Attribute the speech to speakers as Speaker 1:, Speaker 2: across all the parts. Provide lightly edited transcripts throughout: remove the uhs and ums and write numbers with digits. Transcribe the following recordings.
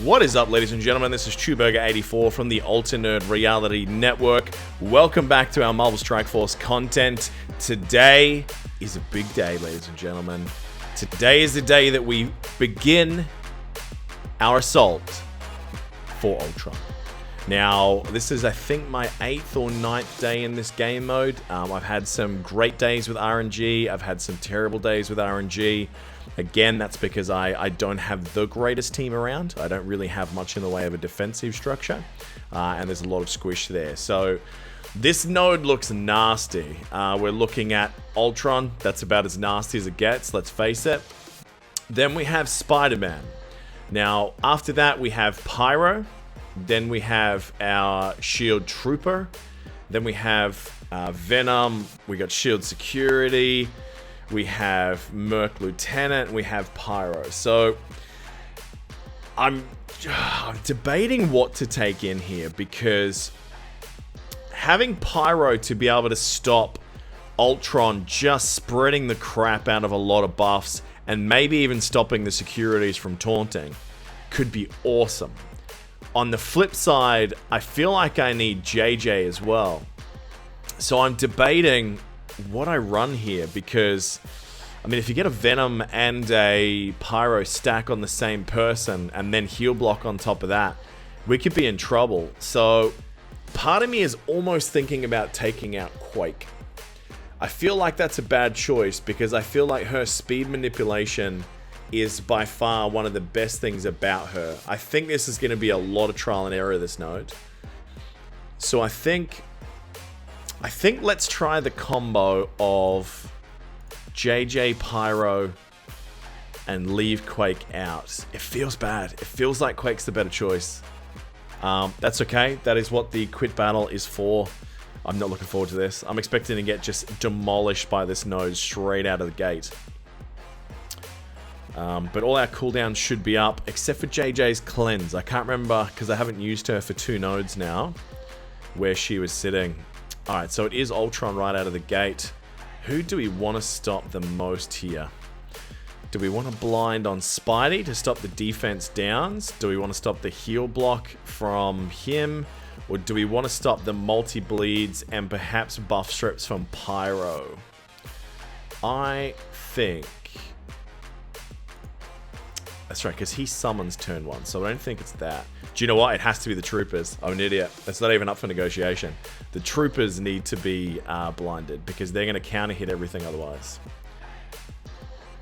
Speaker 1: What is up, ladies and gentlemen? This is Chewburger84 from the Alternate Reality Network. Welcome back to our Marvel Strike Force content. Today is a big day, ladies and gentlemen. Today is the day that we begin our assault for Ultron. Now, this is, I think, my 8th or 9th day in this game mode. I've had some great days with RNG. I've had some terrible days with RNG. Again, that's because I don't have the greatest team around. I don't really have much in the way of a defensive structure. And there's a lot of squish there. So this node looks nasty. We're looking at Ultron. That's about as nasty as it gets, let's face it. Then we have Spider-Man. Now, after that, we have Pyro. Then we have our Shield Trooper. Then we have Venom. We got Shield Security. We have Merc Lieutenant. We have Pyro. So I'm debating what to take in here, because having Pyro to be able to stop Ultron just spreading the crap out of a lot of buffs and maybe even stopping the securities from taunting could be awesome. On the flip side, I feel like I need JJ as well. So I'm debating what I run here, because I mean, if you get a Venom and a Pyro stack on the same person and then heal block on top of that, we could be in trouble. So part of me is almost thinking about taking out Quake. I feel like that's a bad choice, because I feel like her speed manipulation is by far one of the best things about her. I think this is going to be a lot of trial and error, this node. So I think let's try the combo of JJ, Pyro, and leave Quake out. It feels bad. It feels like Quake's the better choice. That's okay. That is what the quit battle is for. I'm not looking forward to this. I'm expecting to get just demolished by this node straight out of the gate. But all our cooldowns should be up, except for JJ's cleanse. I can't remember, because I haven't used her for 2 nodes now, where she was sitting. Alright, so it is Ultron right out of the gate. Who do we want to stop the most here? Do we want to blind on Spidey to stop the defense downs? Do we want to stop the heal block from him? Or do we want to stop the multi-bleeds and perhaps buff strips from Pyro? I think that's right, because he summons turn 1, so I don't think it's that. Do you know what? It has to be the Troopers. I'm an idiot. That's not even up for negotiation. The Troopers need to be blinded, because they're going to counter hit everything otherwise.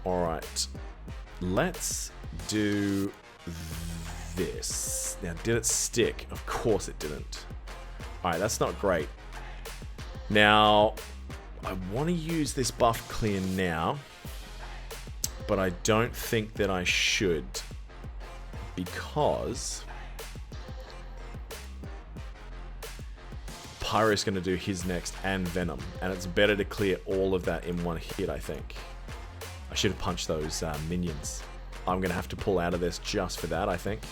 Speaker 1: Alright. Let's do this. Now, did it stick? Of course it didn't. Alright, that's not great. Now, I want to use this buff clear now, but I don't think that I should, because Pyro's going to do his next and Venom, and it's better to clear all of that in one hit, I think. I should have punched those minions. I'm going to have to pull out of this just for that, I think.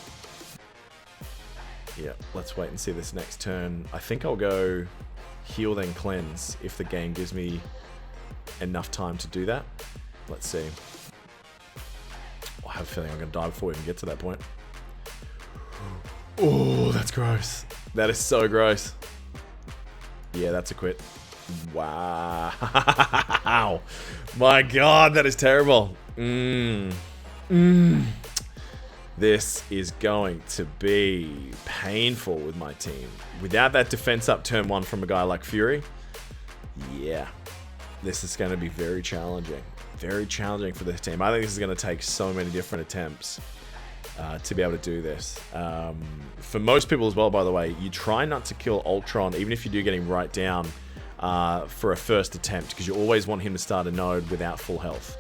Speaker 1: Yeah, let's wait and see this next turn. I think I'll go heal then cleanse if the game gives me enough time to do that. Let's see. I have a feeling I'm going to die before we even get to that point. Oh, that's gross. That is so gross. Yeah, that's a quit. Wow. My God, that is terrible. This is going to be painful with my team. Without that defense up turn 1 from a guy like Fury, yeah, this is going to be very challenging. Very challenging for this team. I think this is going to take so many different attempts to be able to do this. For most people as well, by the way, you try not to kill Ultron, even if you do get him right down for a first attempt, because you always want him to start a node without full health.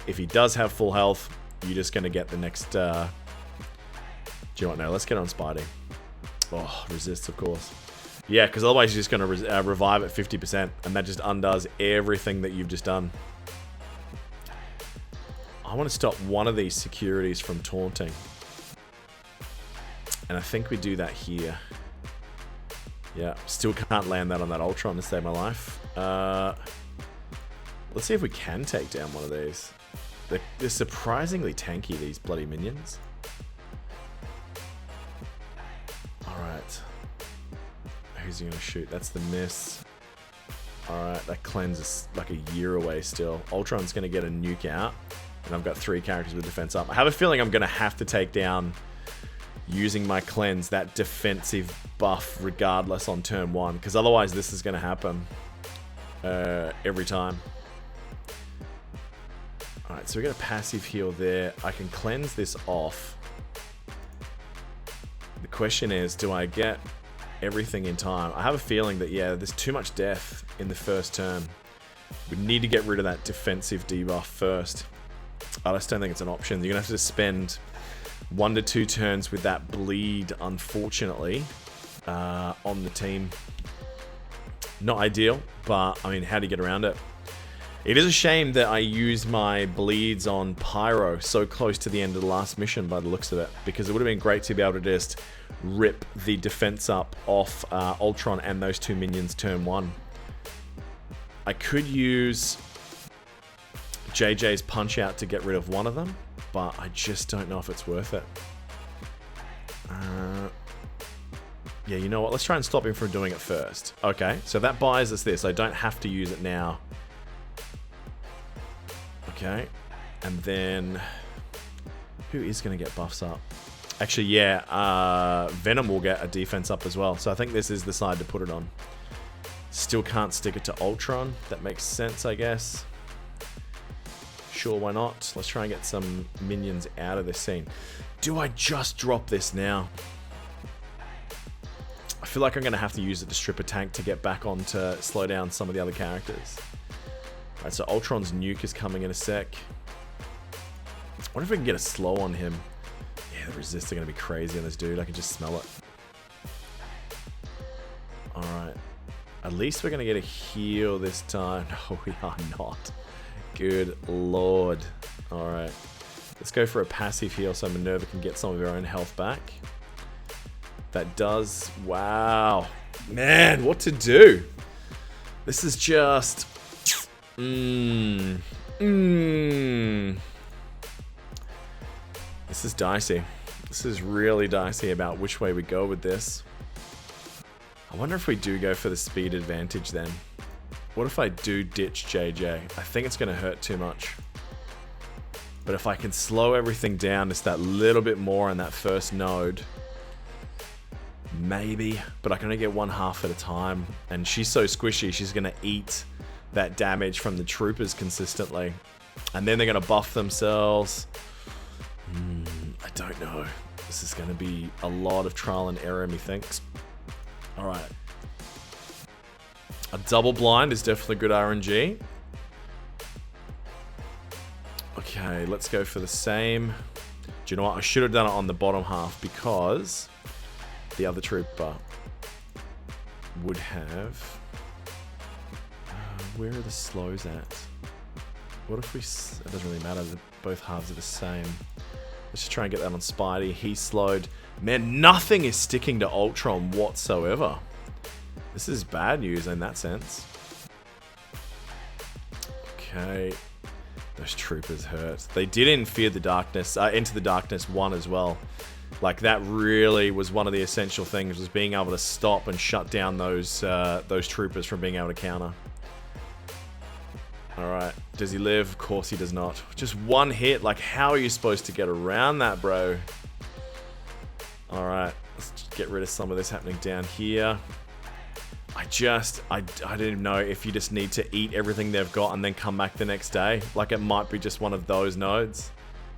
Speaker 1: If he does have full health, you're just going to get the next... do you know what? No, let's get on Spidey. Oh, resists, of course. Yeah, because otherwise you're just going to revive at 50%, and that just undoes everything that you've just done. I want to stop one of these securities from taunting. And I think we do that here. Yeah, still can't land that on that Ultron to save my life. Let's see if we can take down one of these. They're surprisingly tanky, these bloody minions. Alright. Who's he going to shoot? That's the miss. Alright, that cleanse is like a year away still. Ultron's going to get a nuke out. And I've got 3 characters with defense up. I have a feeling I'm going to have to take down, using my cleanse, that defensive buff regardless on turn 1. Because otherwise this is going to happen every time. Alright, so we got a passive heal there. I can cleanse this off. The question is, do I get everything in time? I have a feeling that, yeah, there's too much death in the first turn. We need to get rid of that defensive debuff first. I just don't think it's an option. You're going to have to spend 1 to 2 turns with that bleed, unfortunately, on the team. Not ideal, but, I mean, how do you get around it? It is a shame that I used my bleeds on Pyro so close to the end of the last mission by the looks of it, because it would have been great to be able to just rip the defense up off Ultron and those 2 minions turn 1. I could use JJ's punch out to get rid of one of them, but I just don't know if it's worth it. Yeah, you know what? Let's try and stop him from doing it first. Okay, so that buys us this. I don't have to use it now. Okay, and then who is going to get buffs up? Actually, yeah, Venom will get a defense up as well. So I think this is the side to put it on. Still can't stick it to Ultron. That makes sense, I guess. Sure, why not? Let's try and get some minions out of this scene. Do I just drop this now? I feel like I'm going to have to use it to strip a tank to get back on to slow down some of the other characters. Alright, so Ultron's nuke is coming in a sec. I wonder if we can get a slow on him. Yeah, the resists are going to be crazy on this dude. I can just smell it. Alright. At least we're going to get a heal this time. No, we are not. Good lord. Alright. Let's go for a passive heal so Minerva can get some of her own health back. That does... Wow. Man, what to do? This is just... This is dicey. This is really dicey about which way we go with this. I wonder if we do go for the speed advantage then. What if I do ditch JJ? I think it's going to hurt too much. But if I can slow everything down just that little bit more on that first node, maybe. But I can only get 1/2 at a time. And she's so squishy, she's going to eat that damage from the troopers consistently. And then they're going to buff themselves. I don't know. This is going to be a lot of trial and error, methinks. Alright. A double blind is definitely good RNG. Okay, let's go for the same. Do you know what? I should have done it on the bottom half because the other trooper would have... where are the slows at? What if we... It doesn't really matter. Both halves are the same. Let's just try and get that on Spidey. He's slowed. Man, nothing is sticking to Ultron whatsoever. This is bad news in that sense. Okay. Those troopers hurt. They did in Fear the Darkness, Into the Darkness 1 as well. Like, that really was one of the essential things, was being able to stop and shut down those troopers from being able to counter. Alright, does he live? Of course he does not. Just one hit, like how are you supposed to get around that, bro? Alright, let's just get rid of some of this happening down here. I don't even know if you just need to eat everything they've got and then come back the next day. Like, it might be just one of those nodes,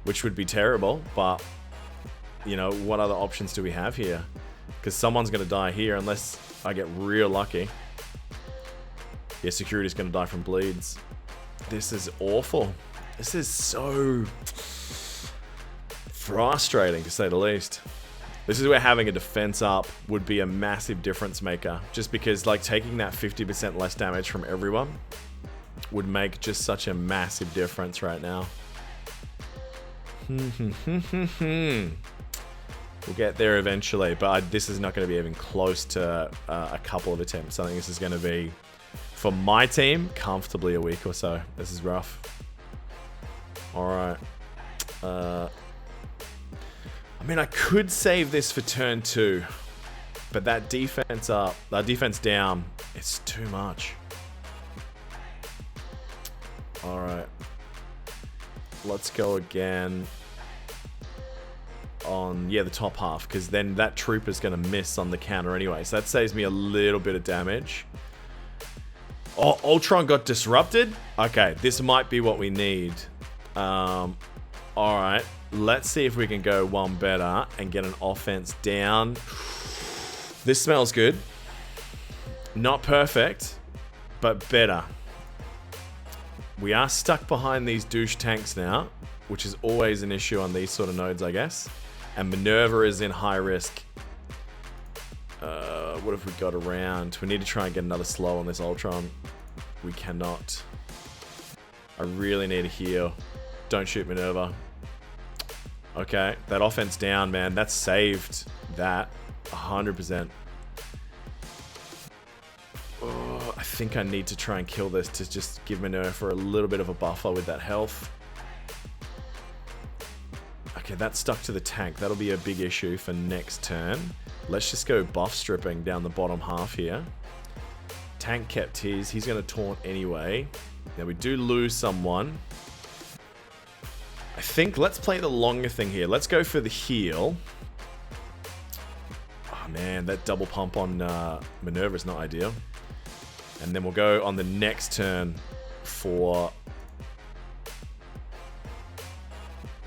Speaker 1: which would be terrible, but, you know, what other options do we have here? Because someone's going to die here unless I get real lucky. Yeah, security's going to die from bleeds. This is awful. This is so frustrating, to say the least. This is where having a defense up would be a massive difference maker. Just because, like, taking that 50% less damage from everyone would make just such a massive difference right now. We'll get there eventually, but this is not going to be even close to a couple of attempts. I think this is going to be For my team, comfortably a week or so. This is rough. All right. I mean, I could save this for turn 2, but that defense up, that defense down, it's too much. All right. Let's go again on, the top half, because then that trooper's going to miss on the counter anyway. So that saves me a little bit of damage. Oh, Ultron got disrupted? Okay, this might be what we need. Alright, let's see if we can go one better and get an offense down. This smells good. Not perfect, but better. We are stuck behind these douche tanks now, which is always an issue on these sort of nodes, I guess. And Minerva is in high risk. What have we got around? We need to try and get another slow on this Ultron. We cannot. I really need a heal. Don't shoot Minerva. Okay, that offense down, man. That saved that 100%. Oh, I think I need to try and kill this to just give Minerva a little bit of a buffer with that health. Okay, that's stuck to the tank. That'll be a big issue for next turn. Let's just go buff stripping down the bottom half here. Tank kept his. He's going to taunt anyway. Now we do lose someone. I think let's play the longer thing here. Let's go for the heal. Oh man, that double pump on Minerva is not ideal. And then we'll go on the next turn for...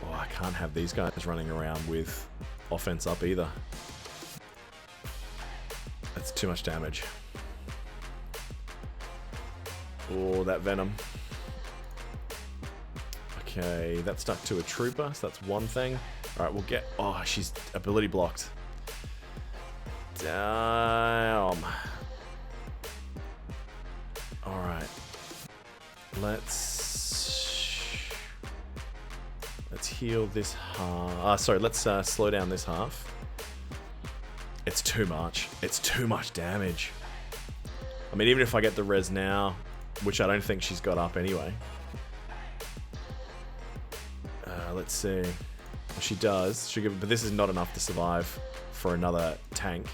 Speaker 1: Oh, I can't have these guys running around with offense up either. That's too much damage. Oh, that Venom. Okay, that's stuck to a trooper, so that's one thing. Alright, we'll get... Oh, she's ability blocked. Damn. Alright. Let's heal this half. Sorry, let's slow down this half. It's too much. It's too much damage. I mean, even if I get the res now, which I don't think she's got up anyway. Let's see. She does. But this is not enough to survive for another tank.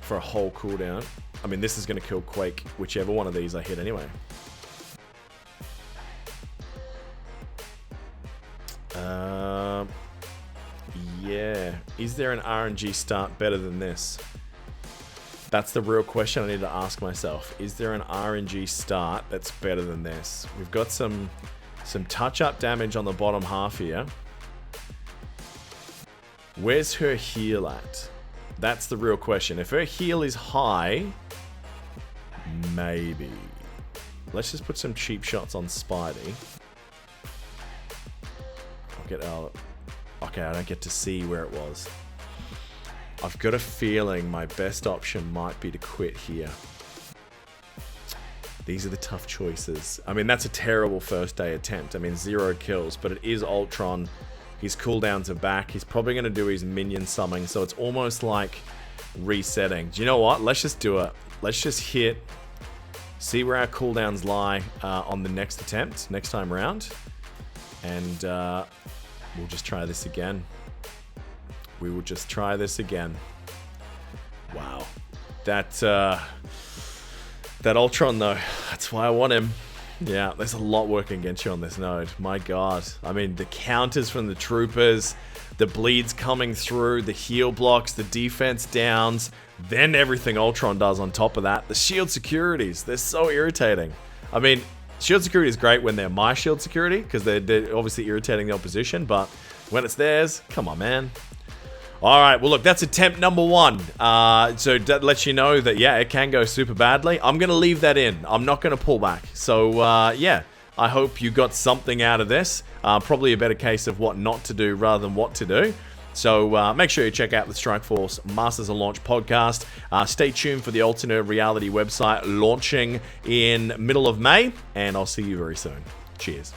Speaker 1: For a whole cooldown. I mean, this is going to kill Quake, whichever one of these I hit anyway. Yeah. Is there an RNG start better than this? That's the real question I need to ask myself. Is there an RNG start that's better than this? We've got some touch-up damage on the bottom half here. Where's her heal at? That's the real question. If her heal is high, maybe. Let's just put some cheap shots on Spidey. I'll get out. Okay, I don't get to see where it was. I've got a feeling my best option might be to quit here. These are the tough choices. I mean, that's a terrible first day attempt. I mean, 0 kills, but it is Ultron. His cooldowns are back. He's probably going to do his minion summoning, so it's almost like resetting. Do you know what? Let's just do it. Let's just hit, see where our cooldowns lie on the next attempt, next time round. And we'll just try this again. We will just try this again. Wow. That Ultron, though, that's why I want him. Yeah, there's a lot working against you on this node. My God. I mean, the counters from the troopers, the bleeds coming through, the heal blocks, the defense downs, then everything Ultron does on top of that. The shield securities, they're so irritating. I mean, shield security is great when they're my shield security, because they're obviously irritating the opposition, but when it's theirs, come on, man. All right, well, look, that's attempt number 1. So that lets you know that, yeah, it can go super badly. I'm going to leave that in. I'm not going to pull back. So, yeah, I hope you got something out of this. Probably a better case of what not to do rather than what to do. So make sure you check out the Strikeforce Masters of Launch podcast. Stay tuned for the alternate reality website launching in middle of May, and I'll see you very soon. Cheers.